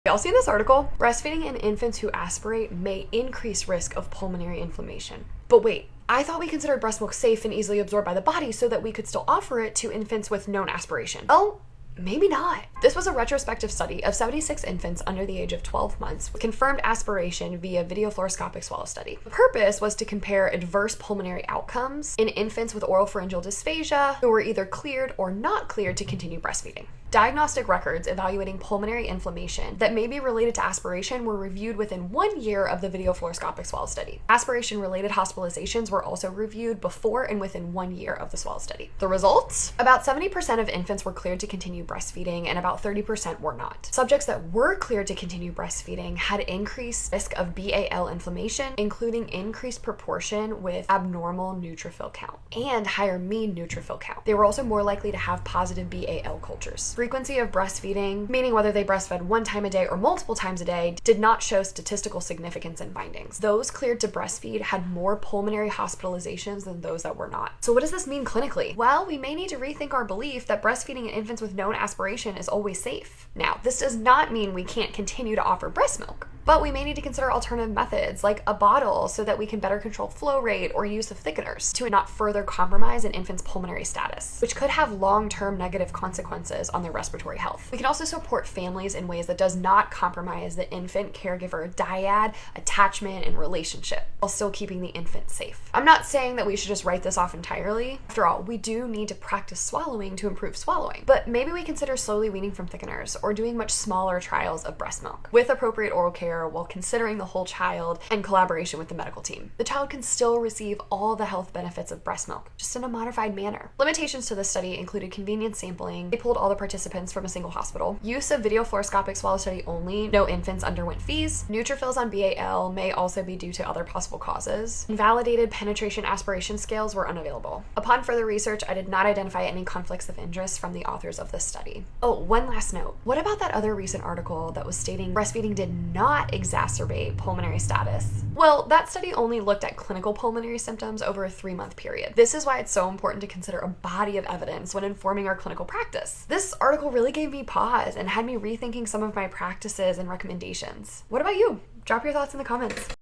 Y'all seen this article? Breastfeeding in infants who aspirate may increase risk of pulmonary inflammation. But wait, I thought we considered breast milk safe and easily absorbed by the body so that we could still offer it to infants with known aspiration. Oh, maybe not. This was a retrospective study of 76 infants under the age of 12 months with confirmed aspiration via videofluoroscopic swallow study. The purpose was to compare adverse pulmonary outcomes in infants with oropharyngeal dysphagia who were either cleared or not cleared to continue breastfeeding. Diagnostic records evaluating pulmonary inflammation that may be related to aspiration were reviewed within 1 year of the videofluoroscopic swallow study. Aspiration-related hospitalizations were also reviewed before and within 1 year of the swallow study. The results? About 70% of infants were cleared to continue breastfeeding and about 30% were not. Subjects that were cleared to continue breastfeeding had increased risk of BAL inflammation, including increased proportion with abnormal neutrophil count and higher mean neutrophil count. They were also more likely to have positive BAL cultures. Frequency of breastfeeding, meaning whether they breastfed 1 time a day or multiple times a day, did not show statistical significance in findings. Those cleared to breastfeed had more pulmonary hospitalizations than those that were not. So what does this mean clinically? Well, we may need to rethink our belief that breastfeeding in infants with known aspiration is always safe. Now, this does not mean we can't continue to offer breast milk, but we may need to consider alternative methods like a bottle so that we can better control flow rate or use of thickeners to not further compromise an infant's pulmonary status, which could have long-term negative consequences on their respiratory health. We can also support families in ways that does not compromise the infant caregiver dyad, attachment, and relationship while still keeping the infant safe. I'm not saying that we should just write this off entirely. After all, we do need to practice swallowing to improve swallowing, but maybe we consider slowly weaning from thickeners or doing much smaller trials of breast milk with appropriate oral care while considering the whole child and collaboration with the medical team. The child can still receive all the health benefits of breast milk, just in a modified manner. Limitations to this study included convenient sampling. They pulled all the participants from a single hospital. Use of videofluoroscopic swallow study only. No infants underwent fees. Neutrophils on BAL may also be due to other possible causes. Invalidated penetration aspiration scales were unavailable. Upon further research, I did not identify any conflicts of interest from the authors of this study. Oh, one last note. What about that other recent article that was stating breastfeeding did not exacerbate pulmonary status? Well, that study only looked at clinical pulmonary symptoms over a 3-month period. This is why it's so important to consider a body of evidence when informing our clinical practice. This article really gave me pause and had me rethinking some of my practices and recommendations. What about you? Drop your thoughts in the comments.